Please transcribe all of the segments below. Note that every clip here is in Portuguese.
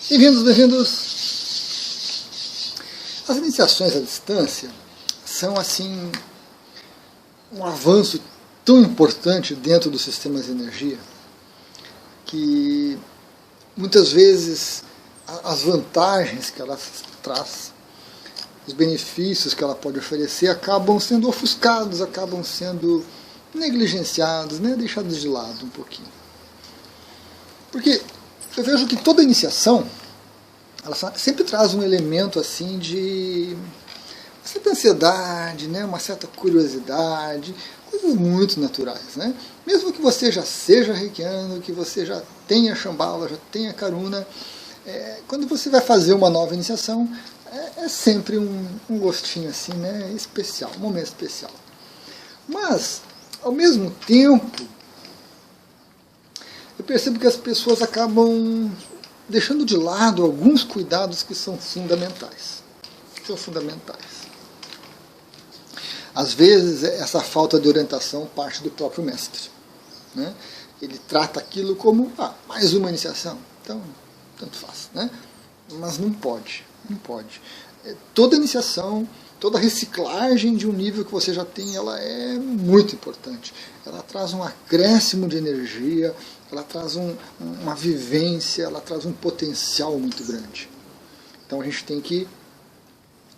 Bem-vindos, bem-vindos! As iniciações à distância são, assim, um avanço tão importante dentro dos sistemas de energia que muitas vezes as vantagens que ela traz, os benefícios que ela pode oferecer acabam sendo ofuscados, acabam sendo negligenciados, né, deixados de lado um pouquinho. Porque eu vejo que toda iniciação ela sempre traz um elemento assim de uma certa ansiedade, né, uma certa curiosidade, coisas muito naturais, né? Mesmo que você já seja reikiano, que você já tenha Shambhala, já tenha Karuna, quando você vai fazer uma nova iniciação, é sempre um gostinho assim, né, especial, um momento especial. Mas, ao mesmo tempo, eu percebo que as pessoas acabam deixando de lado alguns cuidados que são fundamentais. Às vezes, essa falta de orientação parte do próprio mestre, né? Ele trata aquilo como mais uma iniciação, então, tanto faz, né? Mas não pode. Toda iniciação, toda reciclagem de um nível que você já tem, ela é muito importante. Ela traz um acréscimo de energia, ela traz uma vivência, ela traz um potencial muito grande. Então a gente tem que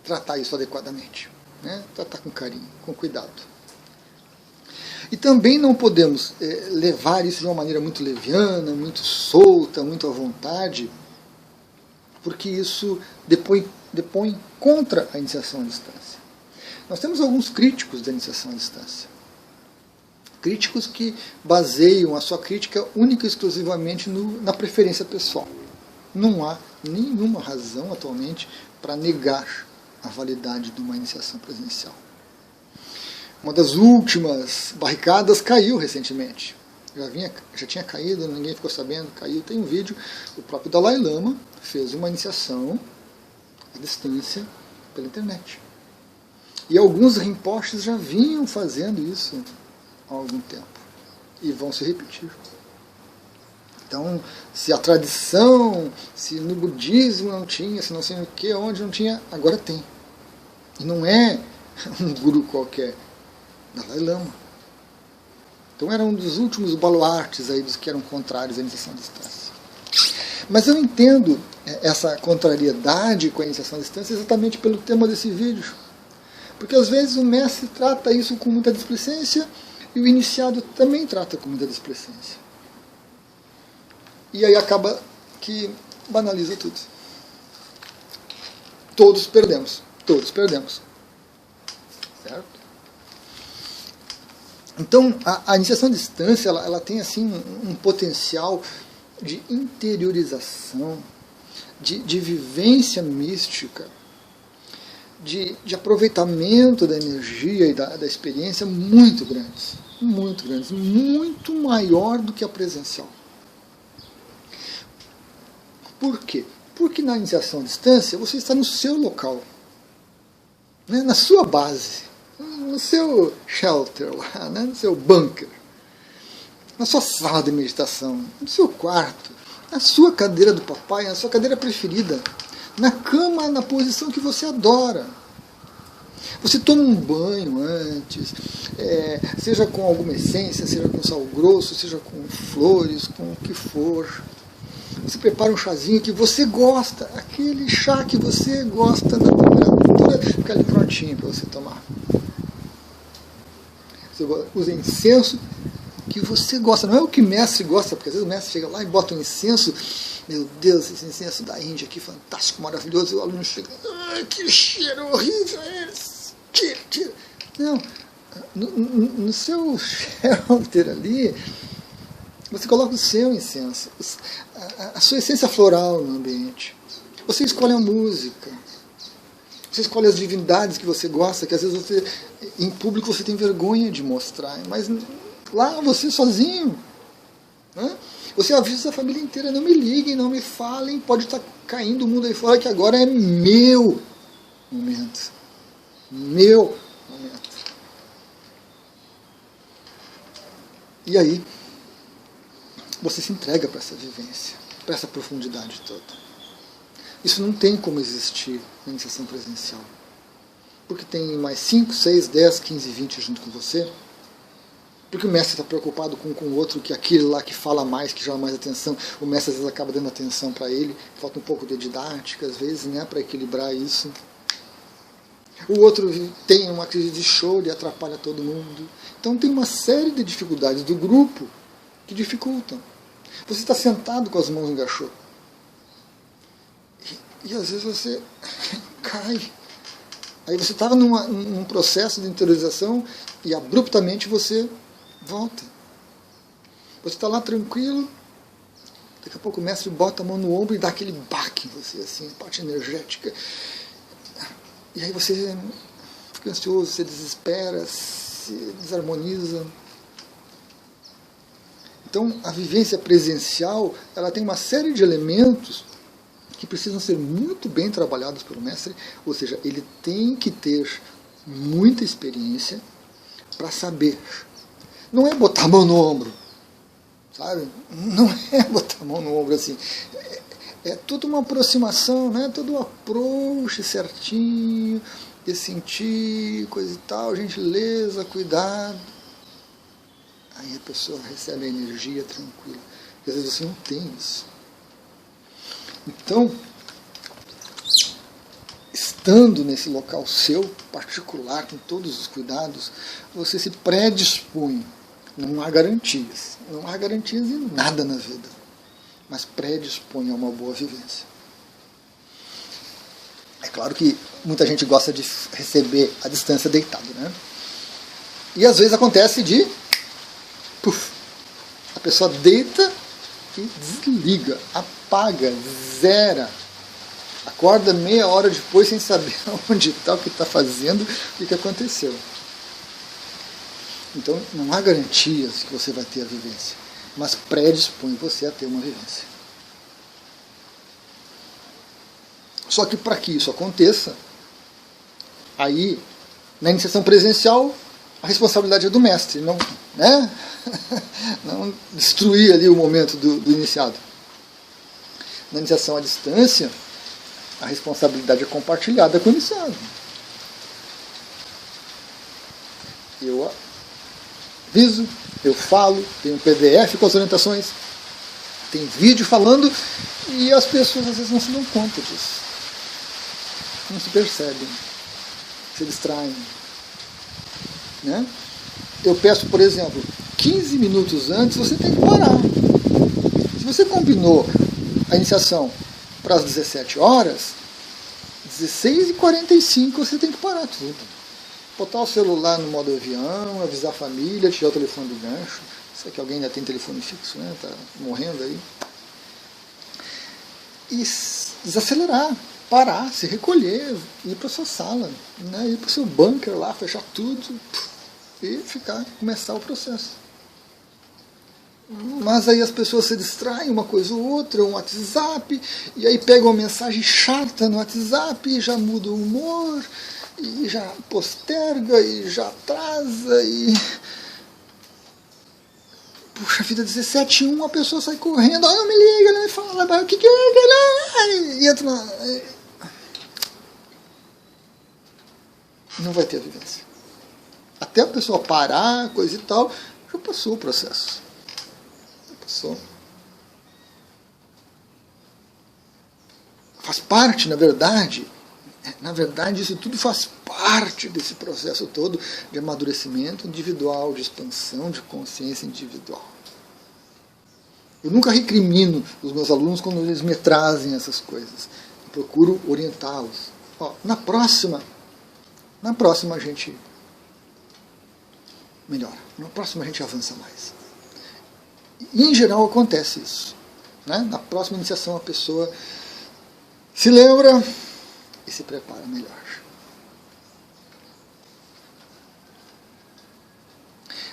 tratar isso adequadamente, né? Tratar com carinho, com cuidado. E também não podemos levar isso de uma maneira muito leviana, muito solta, muito à vontade, porque isso depõe contra a iniciação à distância. Nós temos alguns críticos da iniciação à distância. Críticos que baseiam a sua crítica única e exclusivamente na preferência pessoal. Não há nenhuma razão atualmente para negar a validade de uma iniciação presencial. Uma das últimas barricadas caiu recentemente. Já tinha caído, ninguém ficou sabendo, caiu. Tem um vídeo, o próprio Dalai Lama fez uma iniciação à distância pela internet. E alguns rinpoches já vinham fazendo isso há algum tempo. E vão se repetir. Então, se a tradição, se no budismo não tinha, se não sei o que, onde não tinha, agora tem. E não é um guru qualquer, Dalai Lama. Então era um dos últimos baluartes aí dos que eram contrários à iniciação à distância. Mas eu entendo essa contrariedade com a iniciação à distância exatamente pelo tema desse vídeo. Porque às vezes o mestre trata isso com muita displicência e o iniciado também trata com muita displicência. E aí acaba que banaliza tudo. Todos perdemos. Certo? Então, a iniciação à distância, ela tem assim um potencial de interiorização, de vivência mística, de aproveitamento da energia e da experiência muito grandes, muito maior do que a presencial. Por quê? Porque na iniciação à distância você está no seu local, né, na sua base, no seu shelter, lá, né, no seu bunker, na sua sala de meditação, no seu quarto, na sua cadeira do papai, na sua cadeira preferida, na cama, na posição que você adora. Você toma um banho antes, seja com alguma essência, seja com sal grosso, seja com flores, com o que for. Você prepara um chazinho que você gosta, aquele chá que você gosta, na temperatura, fica ali prontinho para você tomar. Você usa incenso que você gosta, não é o que o mestre gosta, porque às vezes o mestre chega lá e bota um incenso, meu Deus, esse incenso da Índia aqui, fantástico, maravilhoso, e o aluno chega, que cheiro horrível é esse, tira. Não, no seu shelter ali, você coloca o seu incenso, a sua essência floral no ambiente. Você escolhe a música. Você escolhe as divindades que você gosta, que às vezes você, em público você tem vergonha de mostrar. Mas lá você sozinho, né? Você avisa a família inteira, não me liguem, não me falem, pode estar caindo o mundo aí fora, que agora é meu momento. Meu momento. E aí, você se entrega para essa vivência, para essa profundidade toda. Isso não tem como existir na iniciação presencial. Porque tem mais 5, 6, 10, 15, 20 junto com você. Porque o mestre está preocupado com o outro, que aquele lá que fala mais, que chama mais atenção, o mestre às vezes acaba dando atenção para ele, falta um pouco de didática às vezes, né, para equilibrar isso. O outro tem uma crise de choro e atrapalha todo mundo. Então tem uma série de dificuldades do grupo que dificultam. Você está sentado com as mãos no gachô. E às vezes você cai. Aí você estava num processo de interiorização e abruptamente você volta. Você está lá tranquilo, daqui a pouco o mestre bota a mão no ombro e dá aquele baque em você, assim, a parte energética. E aí você fica ansioso, se desespera, se desarmoniza. Então a vivência presencial, ela tem uma série de elementos que precisam ser muito bem trabalhados pelo mestre, ou seja, ele tem que ter muita experiência para saber. Não é botar a mão no ombro, sabe? Não é botar a mão no ombro assim. É tudo uma aproximação, né? Todo um approach certinho, de sentir, coisa e tal, gentileza, cuidado. Aí a pessoa recebe a energia tranquila. Às vezes você não tem isso. Então, estando nesse local seu, particular, com todos os cuidados, você se predispõe. Não há garantias. Não há garantias em nada na vida. Mas predispõe a uma boa vivência. É claro que muita gente gosta de receber a distância deitado, né? E às vezes acontece de... Puf, a pessoa deita e desliga, apaga, zera. Acorda meia hora depois sem saber onde está, o que está fazendo, o que aconteceu. Então não há garantias que você vai ter a vivência, mas predispõe você a ter uma vivência. Só que para que isso aconteça, aí na iniciação presencial a responsabilidade é do mestre, não, né? Não destruir ali o momento do iniciado. Na iniciação à distância, a responsabilidade é compartilhada com o iniciado. Eu aviso, eu falo, tem um PDF com as orientações, tem vídeo falando, e as pessoas às vezes não se dão conta disso. Não se percebem, se distraem. Né? Eu peço, por exemplo, 15 minutos antes você tem que parar. Se você combinou a iniciação para as 17 horas, 16h45 você tem que parar tudo. Botar o celular no modo avião, avisar a família, tirar o telefone do gancho. Se é que alguém ainda tem telefone fixo, né? Tá morrendo aí. E desacelerar, parar, se recolher, ir para a sua sala, né? Ir para o seu bunker lá, fechar tudo e começar o processo. Mas aí as pessoas se distraem, uma coisa ou outra, um WhatsApp, e aí pegam uma mensagem chata no WhatsApp, e já muda o humor, e já posterga, e já atrasa, e... Puxa vida, 17h01, a pessoa sai correndo, não me liga, não me fala, mas o que é? E entra na... Não vai ter a vivência. Até a pessoa parar, coisa e tal, já passou o processo. Faz parte, na verdade, isso tudo faz parte desse processo todo de amadurecimento individual, de expansão de consciência individual. Eu nunca recrimino os meus alunos quando eles me trazem essas coisas. Eu procuro orientá-los. Na próxima a gente melhora. Na próxima a gente avança mais. E, em geral, acontece isso. Né? Na próxima iniciação, a pessoa se lembra e se prepara melhor.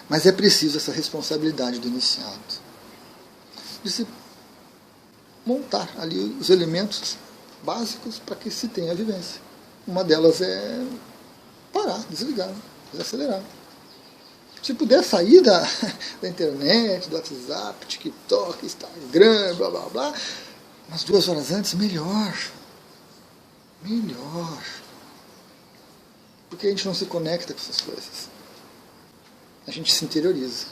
Mas é preciso essa responsabilidade do iniciado, de se montar ali os elementos básicos para que se tenha a vivência. Uma delas é parar, desligar, desacelerar. Se puder sair da internet, do WhatsApp, TikTok, Instagram, blá blá blá, umas 2 horas antes, melhor. melhor. Porque a gente não se conecta com essas coisas. A gente se interioriza.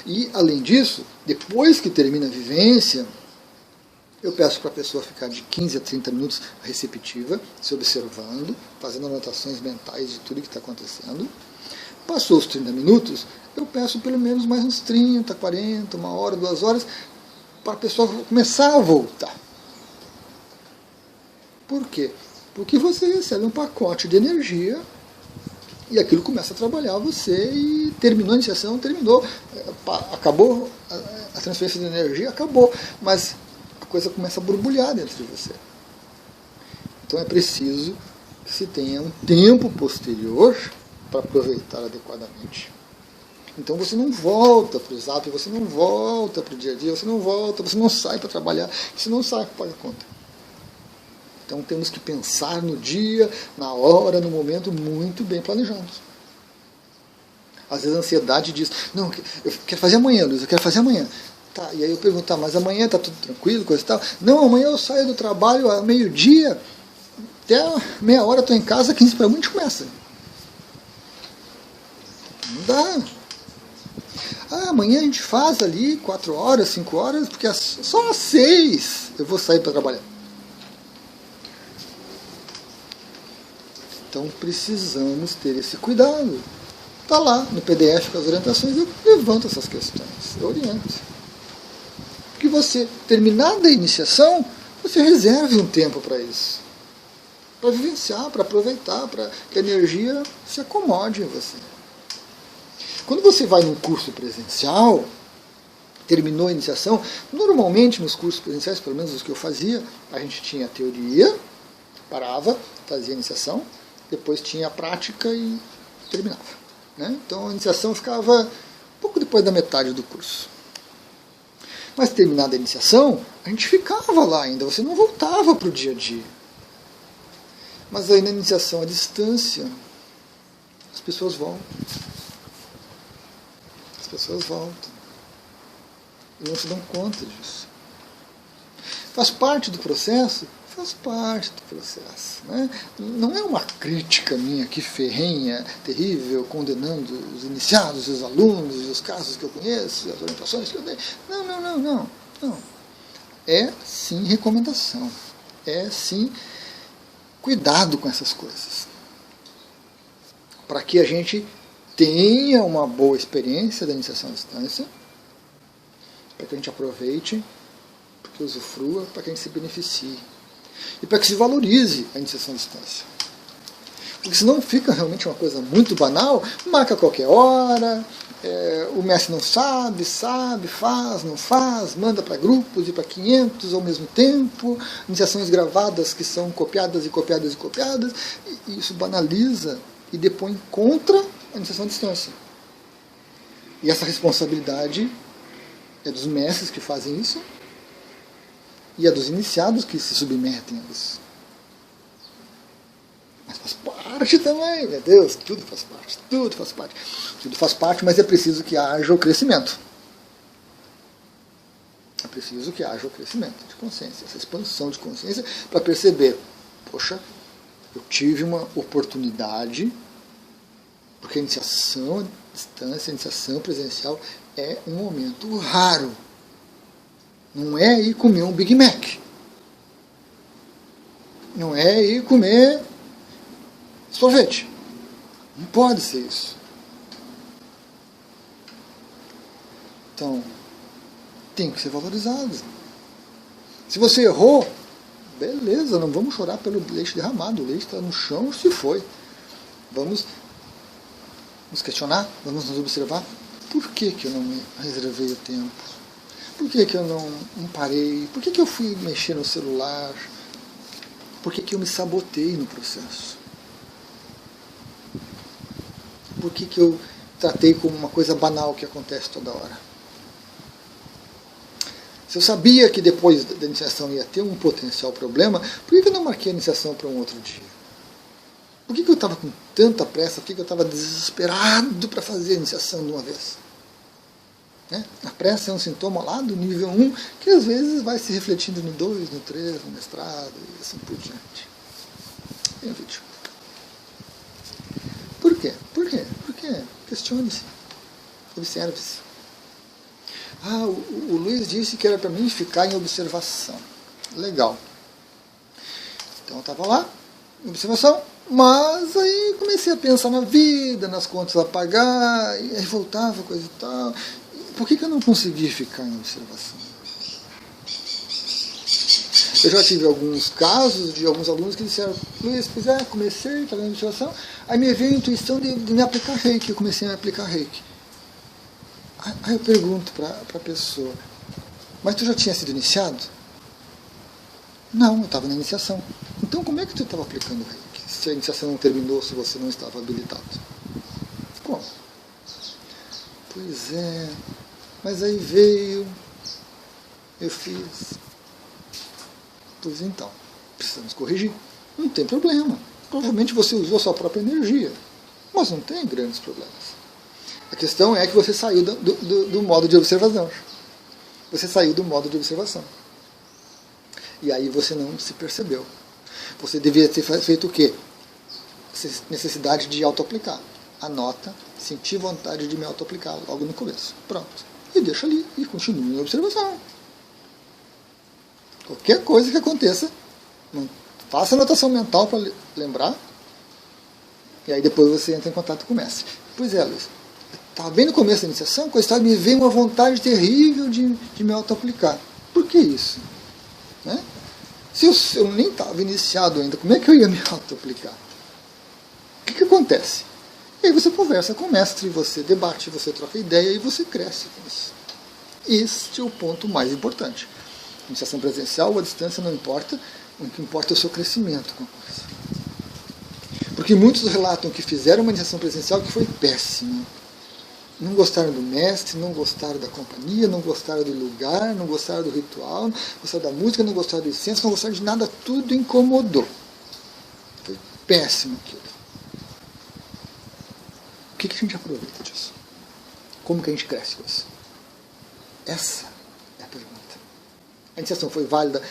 E, além disso, depois que termina a vivência, eu peço para a pessoa ficar de 15 a 30 minutos receptiva, se observando, fazendo anotações mentais de tudo que está acontecendo. Passou os 30 minutos, eu peço pelo menos mais uns 30, 40, 1 hora, 2 horas, para a pessoa começar a voltar. Por quê? Porque você recebe um pacote de energia e aquilo começa a trabalhar você e terminou a iniciação, terminou, acabou a transferência de energia, acabou, mas a coisa começa a borbulhar dentro de você. Então é preciso que se tenha um tempo posterior para aproveitar adequadamente. Então você não volta para o zap, você não volta para o dia a dia, você não sai para trabalhar, você não sai para pagar conta. Então temos que pensar no dia, na hora, no momento, muito bem planejados. Às vezes a ansiedade diz, não, eu quero fazer amanhã, Luiz, eu quero fazer amanhã. Tá, e aí eu pergunto, mas amanhã está tudo tranquilo, coisa e tal? Não, amanhã eu saio do trabalho a meio-dia, até meia hora eu estou em casa, 15 para 1 a gente começa. Não dá. Amanhã a gente faz ali 4 horas, 5 horas, porque só às 6 eu vou sair para trabalhar. Então precisamos ter esse cuidado. Está lá no PDF com as orientações, eu levanto essas questões, eu oriento. Porque você, terminada a iniciação, você reserve um tempo para isso. Para vivenciar, para aproveitar, para que a energia se acomode em você. Quando você vai num curso presencial, terminou a iniciação, normalmente nos cursos presenciais, pelo menos os que eu fazia, a gente tinha a teoria, parava, fazia a iniciação, depois tinha a prática e terminava. Né? Então a iniciação ficava pouco depois da metade do curso. Mas terminada a iniciação, a gente ficava lá ainda, você não voltava para o dia a dia. Mas aí na iniciação à distância, as pessoas voltam. As pessoas voltam. E não se dão conta disso. Faz parte do processo? Faz parte do processo. Né? Não é uma crítica minha aqui ferrenha, terrível, condenando os iniciados, os alunos, os casos que eu conheço, as orientações que eu dei. Não. É sim recomendação. É sim cuidado com essas coisas. Para que a gente tenha uma boa experiência da iniciação à distância, para que a gente aproveite, para que usufrua, para que a gente se beneficie. E para que se valorize a iniciação à distância. Porque senão fica realmente uma coisa muito banal, marca a qualquer hora, o mestre não sabe, faz, não faz, manda para grupos e para 500 ao mesmo tempo, iniciações gravadas que são copiadas, e isso banaliza e depõe contra a iniciação à distância. E essa responsabilidade é dos mestres que fazem isso e é dos iniciados que se submetem a isso. Mas faz parte também, meu Deus, tudo faz parte, mas é preciso que haja o crescimento. É preciso que haja o crescimento de consciência, essa expansão de consciência, para perceber, poxa, eu tive uma oportunidade, porque a iniciação à distância, a iniciação presencial é um momento raro. Não é ir comer um Big Mac. Não é ir comer sorvete. Não pode ser isso. Então, tem que ser valorizado. Se você errou, beleza, não vamos chorar pelo leite derramado. O leite está no chão, se foi. Vamos nos questionar, vamos nos observar. Por que eu não me reservei o tempo? Por que eu não parei? Por que eu fui mexer no celular? Por que eu me sabotei no processo? Por que eu tratei como uma coisa banal que acontece toda hora? Se eu sabia que depois da iniciação ia ter um potencial problema, por que eu não marquei a iniciação para um outro dia? Por que eu estava com tanta pressa? Por que eu estava desesperado para fazer a iniciação de uma vez? Né? A pressa é um sintoma lá do nível 1, que às vezes vai se refletindo no 2, no 3, no mestrado e assim por diante. tem o vídeo. Por quê? Por quê? Porque questione-se. Observe-se. O Luiz disse que era para mim ficar em observação. Legal. Então eu estava lá, em observação, mas aí comecei a pensar na vida, nas contas a pagar, e aí voltava, coisa e tal. Por que eu não consegui ficar em observação? Eu já tive alguns casos de alguns alunos que disseram: Luiz, pois é, comecei a estar em observação, aí me veio a intuição de me aplicar reiki, eu comecei a me aplicar reiki. Aí eu pergunto para a pessoa: mas tu já tinha sido iniciado? Não, eu estava na iniciação. Então como é que tu estava aplicando reiki? Se a iniciação não terminou, se você não estava habilitado? Como? Pois é, mas aí veio, eu fiz. Pois então, precisamos corrigir. Não tem problema. Provavelmente você usou a sua própria energia, mas não tem grandes problemas. A questão é que você saiu do modo de observação. Você saiu do modo de observação. E aí você não se percebeu. Você deveria ter feito o quê? Necessidade de auto-aplicar. Anota, senti vontade de me auto-aplicar logo no começo. Pronto. E deixa ali e continue em observação. Qualquer coisa que aconteça, faça anotação mental para lembrar. E aí depois você entra em contato com o mestre. Pois é, Luiz. Estava bem no começo da iniciação, me veio uma vontade terrível de me auto-aplicar. Por que isso? Né? Se eu nem estava iniciado ainda, como é que eu ia me auto-aplicar? O que acontece? E aí você conversa com o mestre, você debate, você troca ideia e você cresce com isso. Este é o ponto mais importante. Iniciação presencial ou à distância não importa, o que importa é o seu crescimento com a coisa. Porque muitos relatam que fizeram uma iniciação presencial que foi péssima. Não gostaram do mestre, não gostaram da companhia, não gostaram do lugar, não gostaram do ritual, não gostaram da música, não gostaram do incenso, não gostaram de nada, tudo incomodou. Foi péssimo aquilo. O que a gente aproveita disso? Como que a gente cresce com isso? Essa é a pergunta. A iniciação foi válida,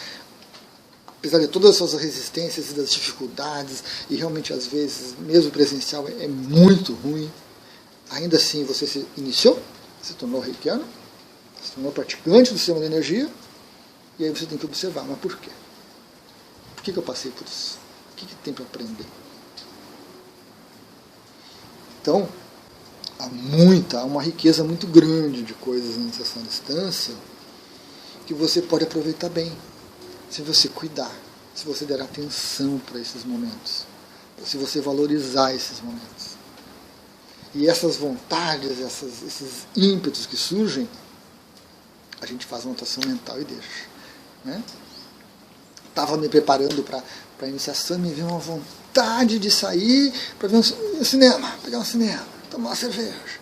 apesar de todas as suas resistências e das dificuldades, e realmente às vezes, mesmo presencial, é muito ruim. Ainda assim você se iniciou, se tornou reikiano, se tornou praticante do sistema de energia, e aí você tem que observar, mas por quê? Por que eu passei por isso? O que tem para aprender? Então, há uma riqueza muito grande de coisas na iniciação à distância que você pode aproveitar bem, se você cuidar, se você der atenção para esses momentos, se você valorizar esses momentos. E essas vontades, esses ímpetos que surgem, a gente faz uma anotação mental e deixa. Né? Estava me preparando para a iniciação, me veio uma vontade de sair para ver um cinema, pegar um cinema, tomar uma cerveja.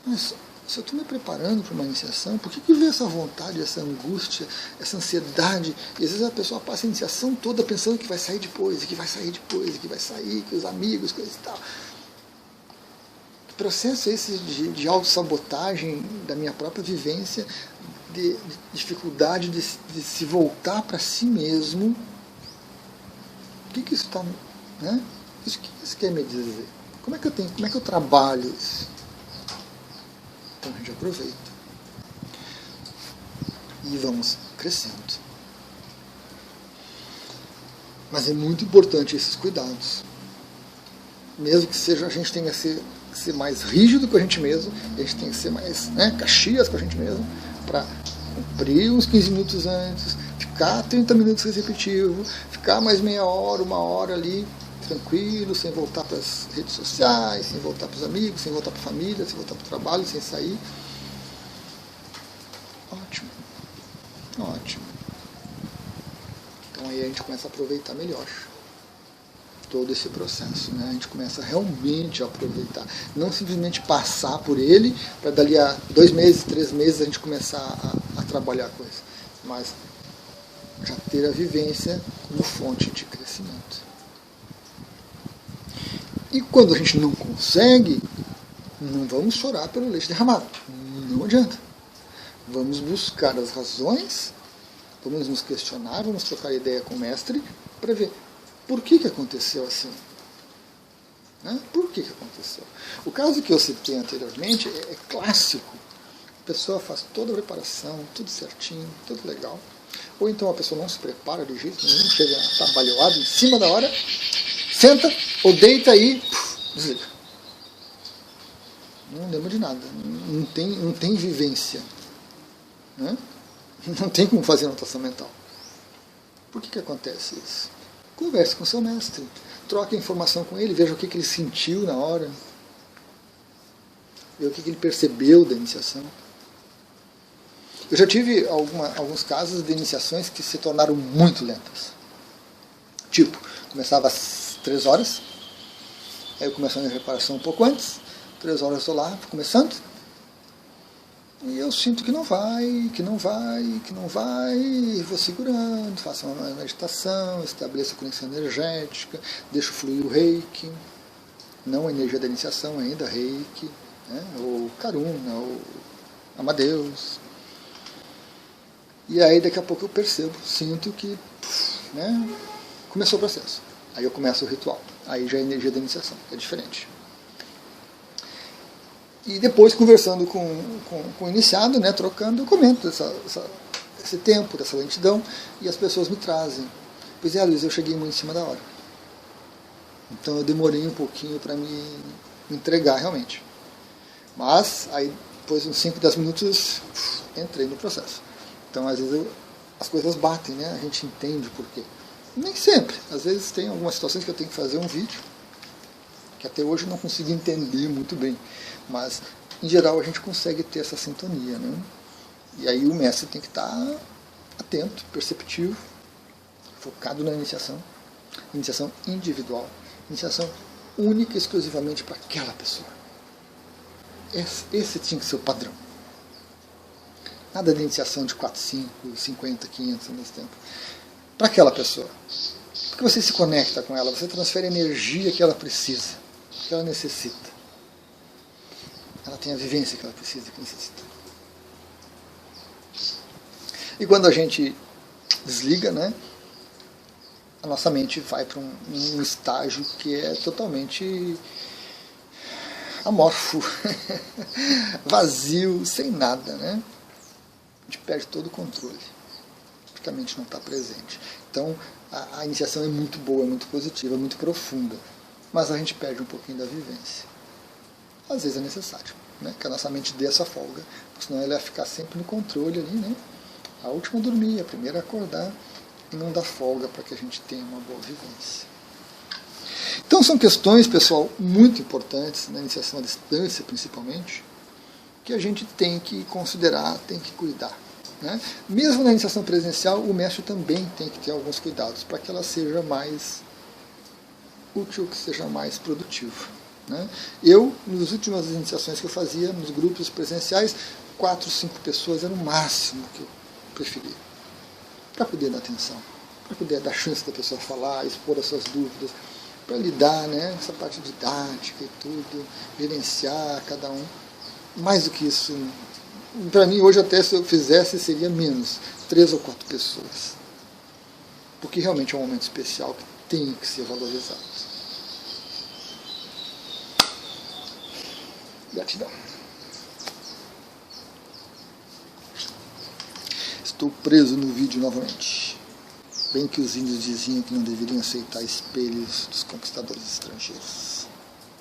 Mas se eu estou me preparando para uma iniciação, por que veio essa vontade, essa angústia, essa ansiedade? E às vezes a pessoa passa a iniciação toda pensando que vai sair depois, que vai sair depois, que vai sair com os amigos, coisa e tal. Processo esse de autossabotagem da minha própria vivência, de dificuldade de se voltar para si mesmo. O que isso está... Né? O que isso quer me dizer? Como é que eu trabalho isso? Então a gente aproveita. E vamos crescendo. Mas é muito importante esses cuidados. Mesmo que seja, a gente tenha que ser mais rígido com a gente mesmo, a gente tem que ser mais caxias com a gente mesmo, para cumprir uns 15 minutos antes, ficar 30 minutos receptivo, ficar mais meia hora, uma hora ali, tranquilo, sem voltar para as redes sociais, sem voltar para os amigos, sem voltar para a família, sem voltar para o trabalho, sem sair. Ótimo. Ótimo. Então aí a gente começa a aproveitar melhor todo esse processo, né? A gente começa realmente a aproveitar, não simplesmente passar por ele para dali a 2 meses, 3 meses a gente começar a trabalhar a coisa, mas já ter a vivência como fonte de crescimento. E quando a gente não consegue, não vamos chorar pelo leite derramado, não adianta. Vamos buscar as razões, vamos nos questionar, vamos trocar ideia com o mestre para ver por que aconteceu assim? Né? Por que aconteceu? O caso que eu citei anteriormente é clássico. A pessoa faz toda a preparação, tudo certinho, tudo legal. Ou então a pessoa não se prepara de jeito nenhum, chega atabalhoado em cima da hora, senta ou deita e desliga. Não lembra de nada, não tem vivência. Né? Não tem como fazer anotação mental. Por que acontece isso? Converse com seu mestre, troque informação com ele, veja o que ele sentiu na hora, veja o que ele percebeu da iniciação. Eu já tive alguns casos de iniciações que se tornaram muito lentas. Tipo, começava às 3 horas, aí eu começo a minha preparação um pouco antes, 3 horas eu estou lá, começando, e eu sinto que não vai, vou segurando, faço uma meditação, estabeleço a conexão energética, deixo fluir o reiki, não a energia da iniciação ainda, reiki, né, ou Karuna, ou Amadeus. E aí daqui a pouco eu percebo, sinto que né, começou o processo. Aí eu começo o ritual. Aí já é a energia da iniciação, é diferente. E depois, conversando com o iniciado, né, trocando, eu comento esse tempo, dessa lentidão, e as pessoas me trazem. Pois é, Luiz, eu cheguei muito em cima da hora. Então eu demorei um pouquinho para me entregar realmente. Mas aí depois uns 5, 10 minutos entrei no processo. Então às vezes as coisas batem, né? A gente entende o porquê. Nem sempre. Às vezes tem algumas situações que eu tenho que fazer um vídeo, que até hoje eu não consigo entender muito bem. Mas em geral a gente consegue ter essa sintonia, né? E aí o mestre tem que estar atento, perceptivo, focado na iniciação individual, iniciação única e exclusivamente para aquela pessoa. Esse tinha que ser o padrão. Nada de iniciação de 4, 5, 50, 500 nesse tempo. Para aquela pessoa. Porque você se conecta com ela, você transfere a energia que ela precisa, que ela necessita. Ela tem a vivência que ela precisa, que necessita. E quando a gente desliga, né, a nossa mente vai para um estágio que é totalmente amorfo, vazio, sem nada, né? A gente perde todo o controle. Praticamente não está presente. Então, a iniciação é muito boa, é muito positiva, é muito profunda. Mas a gente perde um pouquinho da vivência. Às vezes é necessário, né? Que a nossa mente dê essa folga, porque senão ela vai ficar sempre no controle ali, né? A última a dormir, a primeira a acordar, e não dá folga para que a gente tenha uma boa vivência. Então são questões, pessoal, muito importantes, na iniciação à distância principalmente, que a gente tem que considerar, tem que cuidar. Né? Mesmo na iniciação presencial, o mestre também tem que ter alguns cuidados para que ela seja mais útil, que seja mais produtiva. Né? Eu, nas últimas iniciações que eu fazia, nos grupos presenciais, 4, 5 pessoas era o máximo que eu preferia. Para poder dar atenção, para poder dar chance da pessoa falar, expor as suas dúvidas, para lidar, né, essa parte didática e tudo, gerenciar cada um. Mais do que isso, para mim hoje até se eu fizesse seria menos, 3 ou 4 pessoas. Porque realmente é um momento especial que tem que ser valorizado. Gratidão. Estou preso no vídeo novamente. Bem que os índios diziam que não deveriam aceitar espelhos dos conquistadores estrangeiros.